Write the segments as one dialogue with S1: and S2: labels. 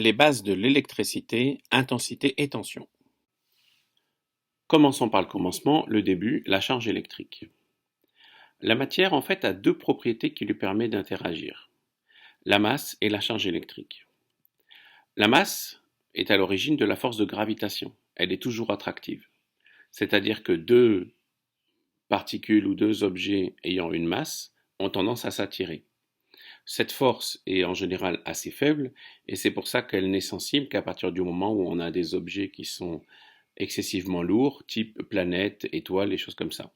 S1: Les bases de l'électricité, intensité et tension. Commençons par le commencement, le début, la charge électrique. La matière en fait a deux propriétés qui lui permettent d'interagir, la masse et la charge électrique. La masse est à l'origine de la force de gravitation, elle est toujours attractive. C'est-à-dire que deux particules ou deux objets ayant une masse ont tendance à s'attirer. Cette force est en général assez faible et c'est pour ça qu'elle n'est sensible qu'à partir du moment où on a des objets qui sont excessivement lourds, type planète, étoiles, et choses comme ça.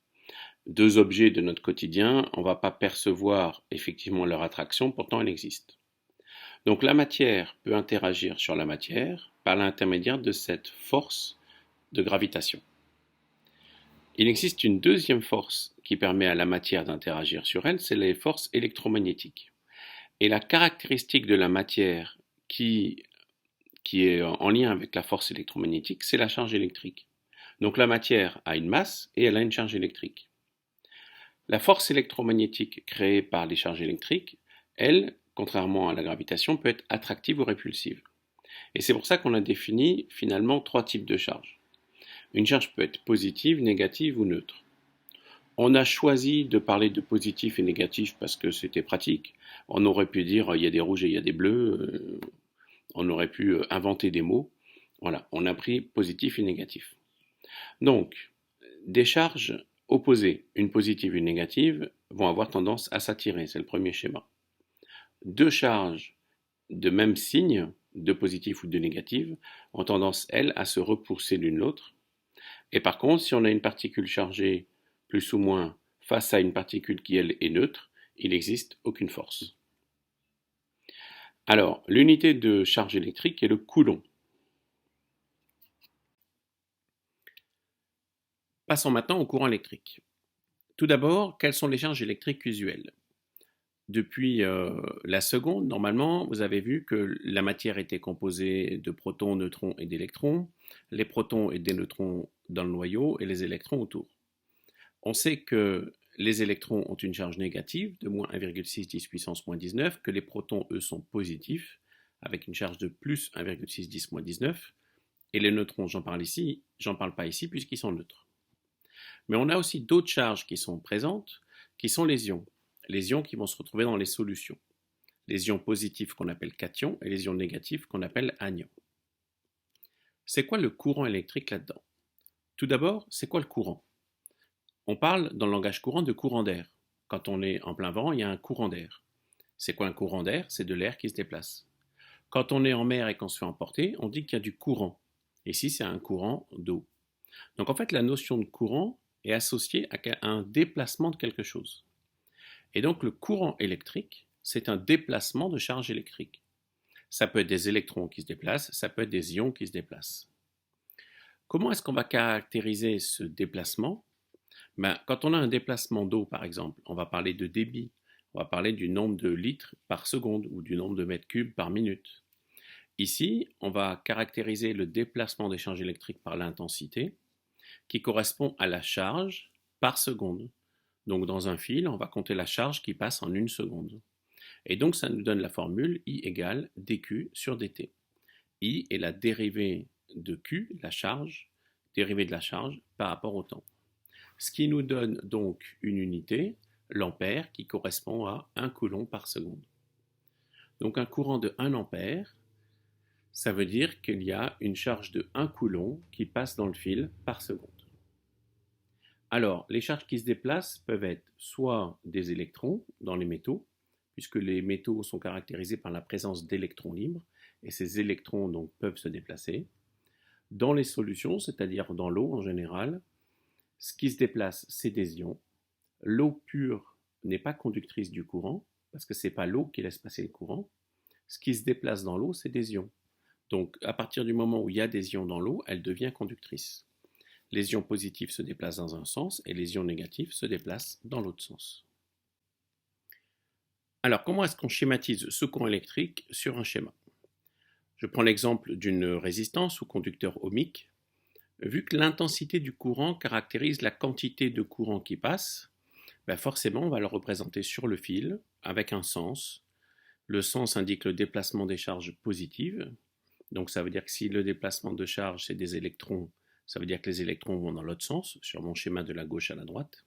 S1: Deux objets de notre quotidien, on ne va pas percevoir effectivement leur attraction, pourtant elle existe. Donc la matière peut interagir sur la matière par l'intermédiaire de cette force de gravitation. Il existe une deuxième force qui permet à la matière d'interagir sur elle, c'est les forces électromagnétiques. Et la caractéristique de la matière qui est en lien avec la force électromagnétique, c'est la charge électrique. Donc la matière a une masse et elle a une charge électrique. La force électromagnétique créée par les charges électriques, elle, contrairement à la gravitation, peut être attractive ou répulsive. Et c'est pour ça qu'on a défini finalement trois types de charges. Une charge peut être positive, négative ou neutre. On a choisi de parler de positif et négatif parce que c'était pratique. On aurait pu dire il y a des rouges et il y a des bleus. On aurait pu inventer des mots. Voilà, on a pris positif et négatif. Donc, des charges opposées, une positive et une négative, vont avoir tendance à s'attirer. C'est le premier schéma. Deux charges de même signe, de positif ou de négative, ont tendance, elles, à se repousser l'une l'autre. Et par contre, si on a une particule chargée plus ou moins face à une particule qui, elle, est neutre, il n'existe aucune force. Alors, l'unité de charge électrique est le coulomb. Passons maintenant au courant électrique. Tout d'abord, quelles sont les charges électriques usuelles? Depuis la seconde, normalement, vous avez vu que la matière était composée de protons, neutrons et d'électrons, les protons et des neutrons dans le noyau et les électrons autour. On sait que les électrons ont une charge négative de moins 1,6 10 puissance moins 19, que les protons, eux, sont positifs, avec une charge de plus 1,6 10 moins 19, et les neutrons, j'en parle pas ici puisqu'ils sont neutres. Mais on a aussi d'autres charges qui sont présentes, qui sont les ions. Les ions qui vont se retrouver dans les solutions. Les ions positifs qu'on appelle cations et les ions négatifs qu'on appelle anions. C'est quoi le courant électrique là-dedans? Tout d'abord, c'est quoi le courant? On parle dans le langage courant de courant d'air. Quand on est en plein vent, il y a un courant d'air. C'est quoi un courant d'air? C'est de l'air qui se déplace. Quand on est en mer et qu'on se fait emporter, on dit qu'il y a du courant. Ici, c'est un courant d'eau. Donc en fait, la notion de courant est associée à un déplacement de quelque chose. Et donc le courant électrique, c'est un déplacement de charge électrique. Ça peut être des électrons qui se déplacent, ça peut être des ions qui se déplacent. Comment est-ce qu'on va caractériser ce déplacement? Quand on a un déplacement d'eau, par exemple, on va parler de débit, on va parler du nombre de litres par seconde ou du nombre de mètres cubes par minute. Ici, on va caractériser le déplacement des charges électriques par l'intensité, qui correspond à la charge par seconde. Donc dans un fil, on va compter la charge qui passe en une seconde. Et donc ça nous donne la formule I égale dQ sur dt. I est la dérivée de Q, la charge, dérivée de la charge par rapport au temps. Ce qui nous donne donc une unité, l'ampère, qui correspond à 1 coulomb par seconde. Donc un courant de 1 ampère, ça veut dire qu'il y a une charge de 1 coulomb qui passe dans le fil par seconde. Alors, les charges qui se déplacent peuvent être soit des électrons dans les métaux, puisque les métaux sont caractérisés par la présence d'électrons libres, et ces électrons donc peuvent se déplacer. Dans les solutions, c'est-à-dire dans l'eau en général, ce qui se déplace, c'est des ions. L'eau pure n'est pas conductrice du courant, parce que ce n'est pas l'eau qui laisse passer le courant. Ce qui se déplace dans l'eau, c'est des ions. Donc, à partir du moment où il y a des ions dans l'eau, elle devient conductrice. Les ions positifs se déplacent dans un sens et les ions négatifs se déplacent dans l'autre sens. Alors, comment est-ce qu'on schématise ce courant électrique sur un schéma? Je prends l'exemple d'une résistance ou conducteur ohmique. Vu que l'intensité du courant caractérise la quantité de courant qui passe, forcément on va le représenter sur le fil avec un sens. Le sens indique le déplacement des charges positives Donc ça veut dire que si le déplacement de charge, c'est des électrons, ça veut dire que les électrons vont dans l'autre sens, sur mon schéma de la gauche à la droite.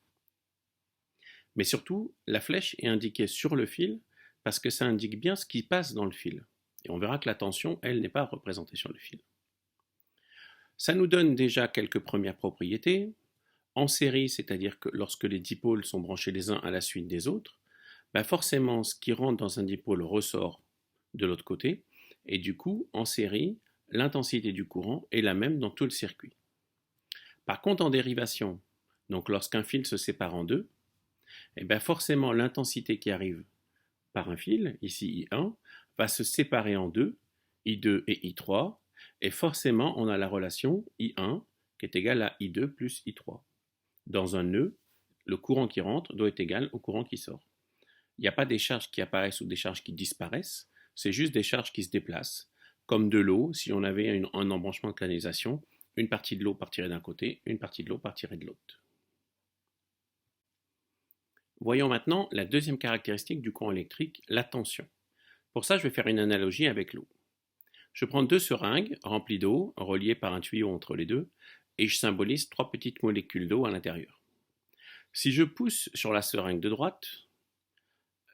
S1: Mais surtout, la flèche est indiquée sur le fil parce que ça indique bien ce qui passe dans le fil. Et on verra que la tension, elle, n'est pas représentée sur le fil. Ça nous donne déjà quelques premières propriétés. En série, c'est-à-dire que lorsque les dipôles sont branchés les uns à la suite des autres, forcément, ce qui rentre dans un dipôle ressort de l'autre côté, et du coup, en série, l'intensité du courant est la même dans tout le circuit. Par contre, en dérivation, donc lorsqu'un fil se sépare en deux, forcément l'intensité qui arrive par un fil, ici I1, va se séparer en deux, I2 et I3, et forcément on a la relation I1 qui est égale à I2 plus I3. Dans un nœud, le courant qui rentre doit être égal au courant qui sort. Il n'y a pas des charges qui apparaissent ou des charges qui disparaissent, c'est juste des charges qui se déplacent. Comme de l'eau, si on avait un embranchement de canalisation, une partie de l'eau partirait d'un côté, une partie de l'eau partirait de l'autre. Voyons maintenant la deuxième caractéristique du courant électrique, la tension. Pour ça, je vais faire une analogie avec l'eau. Je prends deux seringues remplies d'eau, reliées par un tuyau entre les deux, et je symbolise trois petites molécules d'eau à l'intérieur. Si je pousse sur la seringue de droite,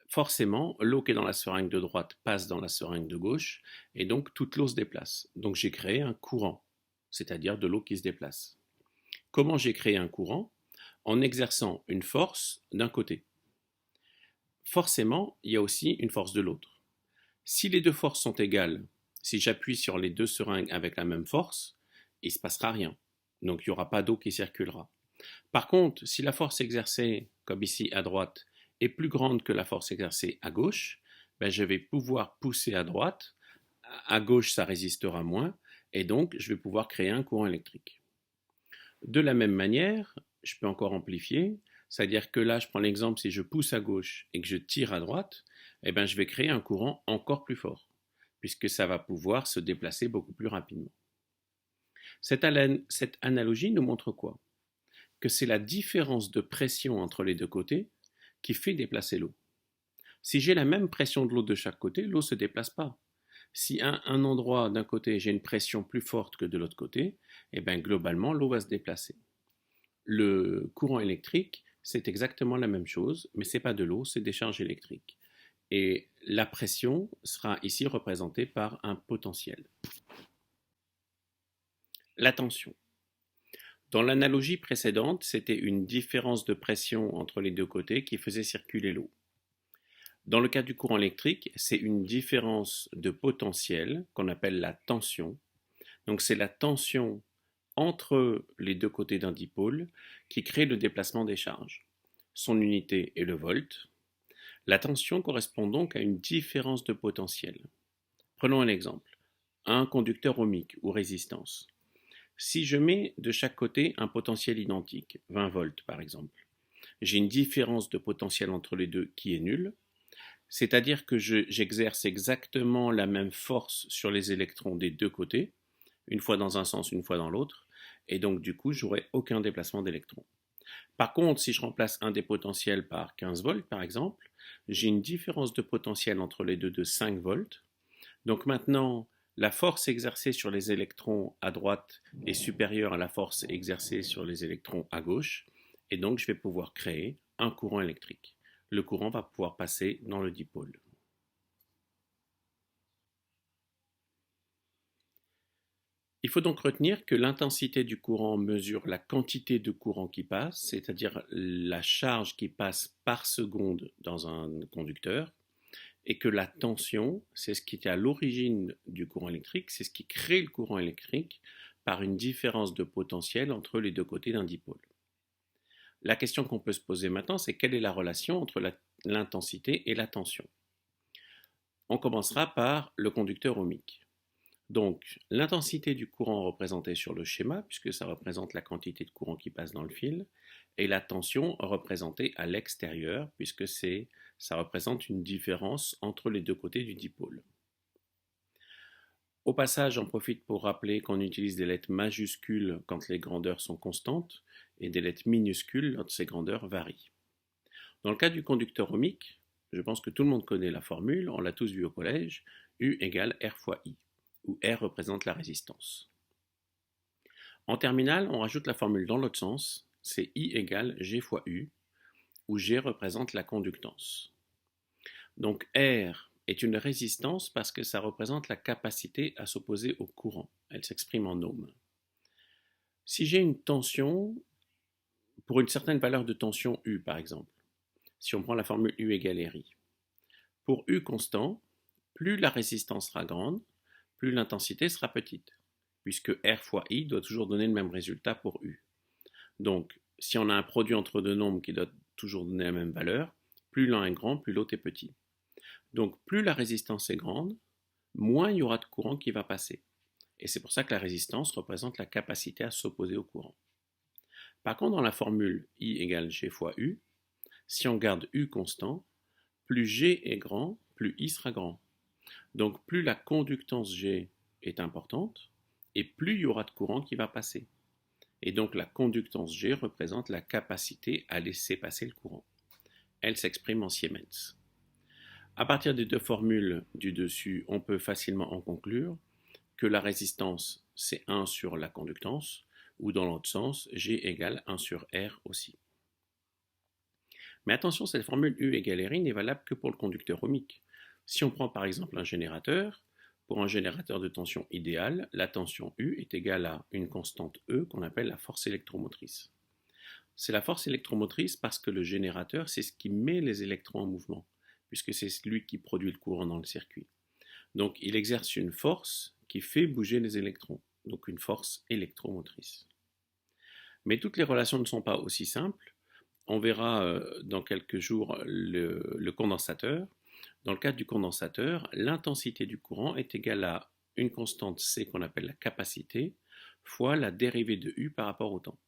S1: forcément, l'eau qui est dans la seringue de droite passe dans la seringue de gauche, et donc toute l'eau se déplace. Donc j'ai créé un courant, c'est-à-dire de l'eau qui se déplace. Comment j'ai créé un courant? En exerçant une force d'un côté. Forcément, il y a aussi une force de l'autre. Si les deux forces sont égales, si j'appuie sur les deux seringues avec la même force, il ne se passera rien. Donc il n'y aura pas d'eau qui circulera. Par contre, si la force exercée, comme ici à droite, est plus grande que la force exercée à gauche, je vais pouvoir pousser à droite, à gauche ça résistera moins, et donc je vais pouvoir créer un courant électrique. De la même manière, je peux encore amplifier, c'est-à-dire que là je prends l'exemple, si je pousse à gauche et que je tire à droite, je vais créer un courant encore plus fort, puisque ça va pouvoir se déplacer beaucoup plus rapidement. Cette analogie nous montre quoi? Que c'est la différence de pression entre les deux côtés qui fait déplacer l'eau. Si j'ai la même pression de l'eau de chaque côté, l'eau ne se déplace pas. Si à un endroit d'un côté j'ai une pression plus forte que de l'autre côté, globalement l'eau va se déplacer. Le courant électrique, c'est exactement la même chose, mais ce n'est pas de l'eau, c'est des charges électriques. Et la pression sera ici représentée par un potentiel. La tension. Dans l'analogie précédente, c'était une différence de pression entre les deux côtés qui faisait circuler l'eau. Dans le cas du courant électrique, c'est une différence de potentiel qu'on appelle la tension. Donc c'est la tension entre les deux côtés d'un dipôle qui crée le déplacement des charges. Son unité est le volt. La tension correspond donc à une différence de potentiel. Prenons un exemple. Un conducteur ohmique ou résistance. Si je mets de chaque côté un potentiel identique, 20 volts par exemple, j'ai une différence de potentiel entre les deux qui est nulle, c'est-à-dire que j'exerce exactement la même force sur les électrons des deux côtés, une fois dans un sens, une fois dans l'autre, et donc du coup, j'aurai aucun déplacement d'électrons. Par contre, si je remplace un des potentiels par 15 volts par exemple, j'ai une différence de potentiel entre les deux de 5 volts. Donc maintenant, la force exercée sur les électrons à droite est supérieure à la force exercée sur les électrons à gauche, et donc je vais pouvoir créer un courant électrique. Le courant va pouvoir passer dans le dipôle. Il faut donc retenir que l'intensité du courant mesure la quantité de courant qui passe, c'est-à-dire la charge qui passe par seconde dans un conducteur, et que la tension, c'est ce qui est à l'origine du courant électrique, c'est ce qui crée le courant électrique par une différence de potentiel entre les deux côtés d'un dipôle. La question qu'on peut se poser maintenant, c'est quelle est la relation entre l'intensité et la tension? On commencera par le conducteur ohmique. Donc, l'intensité du courant représentée sur le schéma, puisque ça représente la quantité de courant qui passe dans le fil, et la tension représentée à l'extérieur, puisque ça représente une différence entre les deux côtés du dipôle. Au passage, j'en profite pour rappeler qu'on utilise des lettres majuscules quand les grandeurs sont constantes et des lettres minuscules lorsque ces grandeurs varient. Dans le cas du conducteur ohmique, je pense que tout le monde connaît la formule, on l'a tous vu au collège, U égale R fois I. où R représente la résistance. En terminale, on rajoute la formule dans l'autre sens, c'est I égale G fois U, où G représente la conductance. Donc R est une résistance parce que ça représente la capacité à s'opposer au courant. Elle s'exprime en ohms. Si j'ai une tension, pour une certaine valeur de tension U par exemple, si on prend la formule U égale RI, pour U constant, plus la résistance sera grande, plus l'intensité sera petite, puisque R fois I doit toujours donner le même résultat pour U. Donc, si on a un produit entre deux nombres qui doit toujours donner la même valeur, plus l'un est grand, plus l'autre est petit. Donc, plus la résistance est grande, moins il y aura de courant qui va passer. Et c'est pour ça que la résistance représente la capacité à s'opposer au courant. Par contre, dans la formule I égale G fois U, si on garde U constant, plus G est grand, plus I sera grand. Donc plus la conductance G est importante, et plus il y aura de courant qui va passer. Et donc la conductance G représente la capacité à laisser passer le courant. Elle s'exprime en Siemens. À partir des deux formules du dessus, on peut facilement en conclure que la résistance, c'est 1 sur la conductance, ou dans l'autre sens, G égale 1 sur R aussi. Mais attention, cette formule U égale RI n'est valable que pour le conducteur ohmique. Si on prend par exemple un générateur, pour un générateur de tension idéale, la tension U est égale à une constante E qu'on appelle la force électromotrice. C'est la force électromotrice parce que le générateur, c'est ce qui met les électrons en mouvement, puisque c'est lui qui produit le courant dans le circuit. Donc il exerce une force qui fait bouger les électrons, donc une force électromotrice. Mais toutes les relations ne sont pas aussi simples. On verra dans quelques jours le condensateur. Dans le cas du condensateur, l'intensité du courant est égale à une constante C qu'on appelle la capacité fois la dérivée de U par rapport au temps.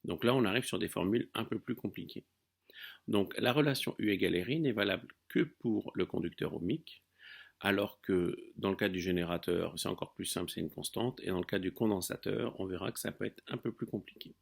S1: Donc là, on arrive sur des formules un peu plus compliquées. Donc la relation U égale RI n'est valable que pour le conducteur ohmique, alors que dans le cas du générateur, c'est encore plus simple, c'est une constante, et dans le cas du condensateur, on verra que ça peut être un peu plus compliqué.